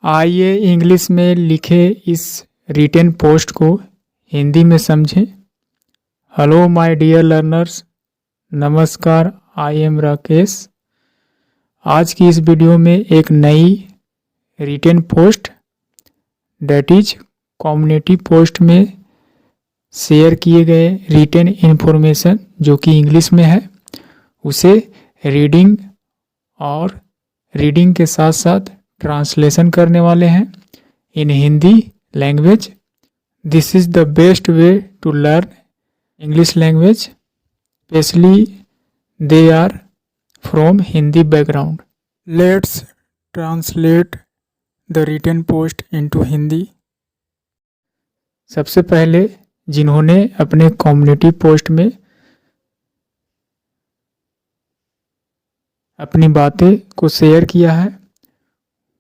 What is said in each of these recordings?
आइए इंग्लिश में लिखे इस रिटेन पोस्ट को हिंदी में समझें। हेलो माय डियर लर्नर्स, नमस्कार, आई एम राकेश। आज की इस वीडियो में एक नई written post that is community post में शेयर किए गए रिटेन इन्फॉर्मेशन जो कि इंग्लिश में है, उसे रीडिंग और रीडिंग के साथ साथ ट्रांसलेशन करने वाले हैं in Hindi language. This is the best way to learn English language, specially they are from Hindi background. Let's translate the written post into Hindi. सबसे पहले जिन्होंने अपने कम्युनिटी पोस्ट में अपनी बातें को शेयर किया है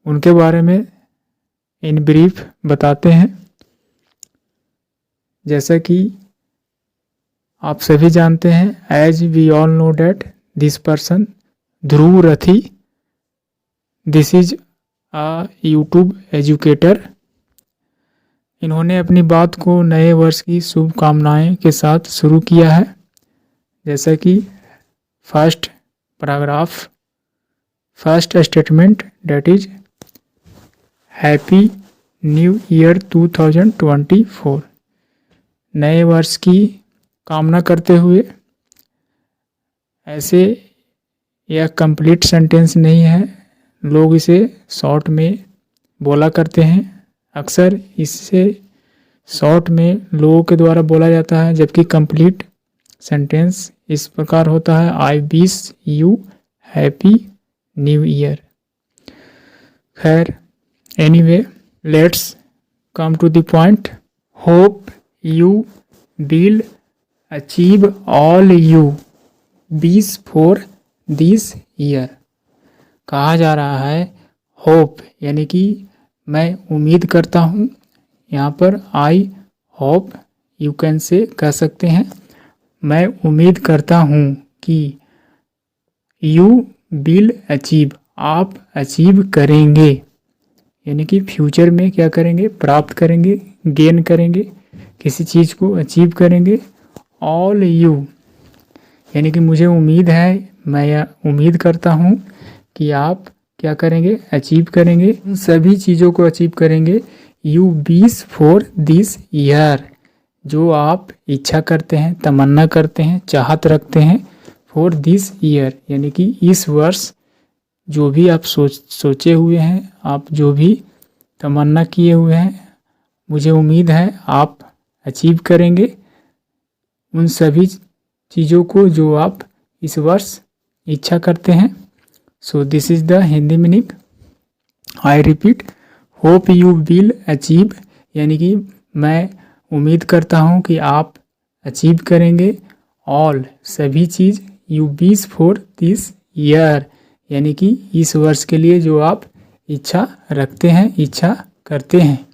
उनके बारे में इन ब्रीफ बताते हैं। जैसा कि आप सभी जानते हैं, as we all know that this person Dhruv Rathee, this is a YouTube educator. इन्होंने अपनी बात को नए वर्ष की शुभकामनाएं के साथ शुरू किया है। जैसा कि first paragraph, first statement that is happy new year 2024। नए वर्ष की कामना करते हुए। ऐसे यह कंप्लीट सेंटेंस नहीं है, लोग इसे शॉर्ट में बोला करते हैं। अक्सर इससे शॉर्ट में लोगों के द्वारा बोला जाता है, जबकि कंप्लीट सेंटेंस इस प्रकार होता है, I wish you happy new year. खैर, anyway, let's come to the point. Hope you will achieve all you wish for this year. कहा जा रहा है hope यानी कि मैं उम्मीद करता हूँ। यहाँ पर I hope you can say कह सकते हैं, मैं उम्मीद करता हूँ कि you will achieve, आप अचीव करेंगे, यानी कि फ्यूचर में क्या करेंगे, प्राप्त करेंगे, गेन करेंगे, किसी चीज़ को अचीव करेंगे। ऑल यू यानी कि मुझे उम्मीद है, मैं उम्मीद करता हूँ कि आप क्या करेंगे, अचीव करेंगे, उन सभी चीज़ों को अचीव करेंगे। You wish for this year, जो आप इच्छा करते हैं, तमन्ना करते हैं, चाहत रखते हैं। फॉर दिस ईयर यानी कि इस वर्ष जो भी आप सोचे हुए हैं, आप जो भी तमन्ना किए हुए हैं, मुझे उम्मीद है आप अचीव करेंगे उन सभी चीज़ों को जो आप इस वर्ष इच्छा करते हैं। So this is the Hindi meaning. I repeat, hope you will achieve यानी कि मैं उम्मीद करता हूँ कि आप अचीव करेंगे। ऑल सभी चीज़, you wish for this year यानी कि इस वर्ष के लिए जो आप इच्छा रखते हैं, इच्छा करते हैं।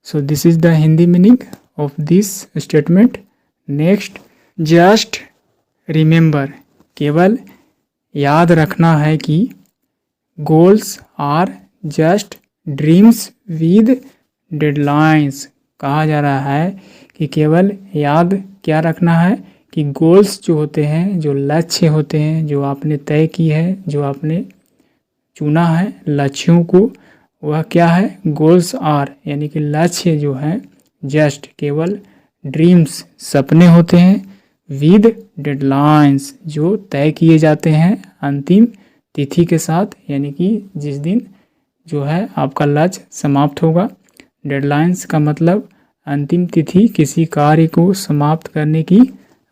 So this is the Hindi meaning of this statement. Next, just remember, केवल याद रखना है कि goals are just dreams with deadlines. कहा जा रहा है कि केवल याद क्या रखना है कि गोल्स जो होते हैं, जो लक्ष्य होते हैं, जो आपने तय की है, जो आपने चुना है लक्ष्यों को, वह क्या है, गोल्स आर यानी कि लक्ष्य जो है जस्ट केवल, ड्रीम्स सपने होते हैं, विद डेडलाइंस जो तय किए जाते हैं अंतिम तिथि के साथ, यानी कि जिस दिन जो है आपका लक्ष्य समाप्त होगा। डेडलाइंस का मतलब अंतिम तिथि, किसी कार्य को समाप्त करने की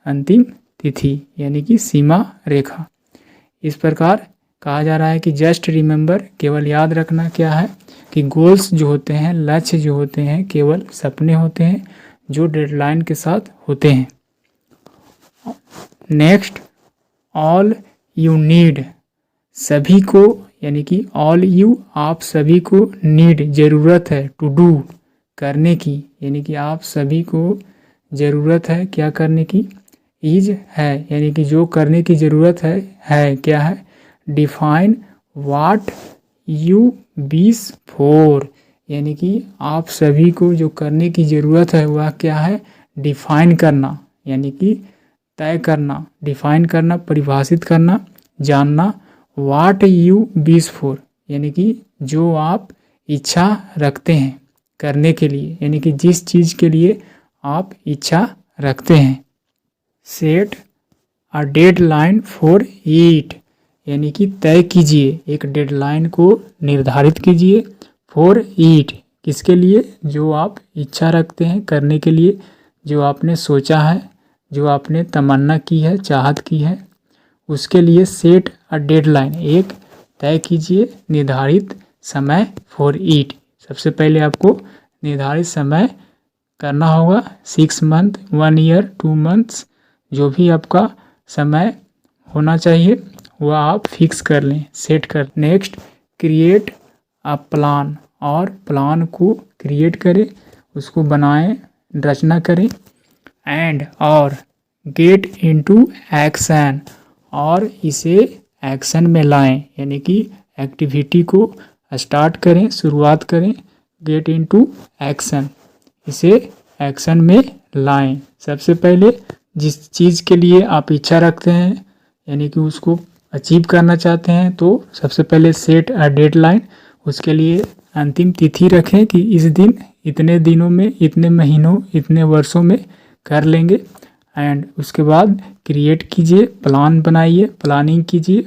अंतिम तिथि यानी कि सीमा रेखा। इस प्रकार कहा जा रहा है कि जस्ट रिमेंबर, केवल याद रखना क्या है कि गोल्स जो होते हैं, लक्ष्य जो होते हैं, केवल सपने होते हैं जो डेडलाइन के साथ होते हैं। नेक्स्ट, ऑल यू नीड, सभी को यानी कि ऑल यू आप सभी को, नीड जरूरत है, टू डू करने की यानी कि आप सभी को ज़रूरत है क्या करने की, इज है यानी कि जो करने की ज़रूरत है क्या है, डिफाइन वाट U24, यानी कि आप सभी को जो करने की ज़रूरत है वह क्या है, डिफाइन करना, यानी कि तय करना, डिफाइन करना, परिभाषित करना, जानना। वाट U24, यानी कि जो आप इच्छा रखते हैं करने के लिए, यानी कि जिस चीज़ के लिए आप इच्छा रखते हैं। Set a deadline for it, यानी कि तय कीजिए, एक डेडलाइन को निर्धारित कीजिए। फॉर इट, किसके लिए, जो आप इच्छा रखते हैं करने के लिए, जो आपने सोचा है, जो आपने तमन्ना की है, चाहत की है, उसके लिए सेट अ डेडलाइन, एक तय कीजिए निर्धारित समय। फॉर इट, सबसे पहले आपको निर्धारित समय करना होगा। 6 मंथ, 1 ईयर, 2 मंथ्स, जो भी आपका समय होना चाहिए वह आप फिक्स कर लें, सेट कर। नेक्स्ट, क्रिएट अ प्लान, और प्लान को क्रिएट करें, उसको बनाएं, रचना करें। एंड, और गेट इनटू एक्शन, और इसे एक्शन में लाएं, यानी कि एक्टिविटी को स्टार्ट करें, शुरुआत करें। गेट इनटू एक्शन, इसे एक्शन में लाएं। सबसे पहले जिस चीज़ के लिए आप इच्छा रखते हैं, यानी कि उसको अचीव करना चाहते हैं, तो सबसे पहले सेट अ डेडलाइन, उसके लिए अंतिम तिथि रखें कि इस दिन, इतने दिनों में, इतने महीनों, इतने वर्षों में कर लेंगे। एंड उसके बाद क्रिएट कीजिए, प्लान बनाइए, प्लानिंग कीजिए।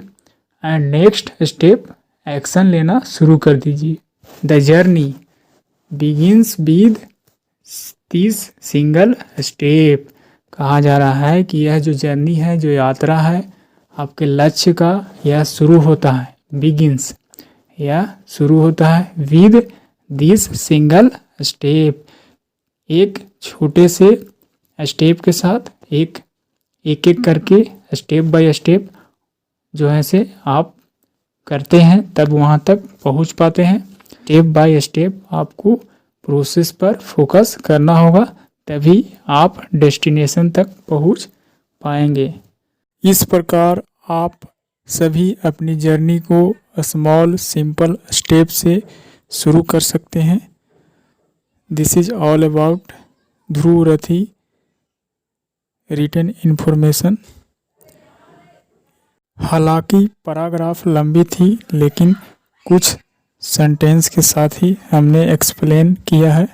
एंड नेक्स्ट स्टेप, एक्शन लेना शुरू कर दीजिए। The journey begins with this single step, कहा जा रहा है कि यह जो जर्नी है, जो यात्रा है आपके लक्ष्य का, यह शुरू होता है, बिगिंस, यह शुरू होता है विद दिस सिंगल स्टेप, एक छोटे से स्टेप के साथ, एक एक करके, स्टेप बाय स्टेप जो है से आप करते हैं तब वहाँ तक पहुँच पाते हैं। स्टेप बाय स्टेप आपको प्रोसेस पर फोकस करना होगा, तभी आप डेस्टिनेशन तक पहुँच पाएंगे। इस प्रकार आप सभी अपनी जर्नी को स्मॉल सिंपल स्टेप से शुरू कर सकते हैं। दिस इज ऑल अबाउट ध्रुव रथी रिटन इन्फॉर्मेशन। हालांकि पैराग्राफ लंबी थी, लेकिन कुछ सेंटेंस के साथ ही हमने एक्सप्लेन किया है।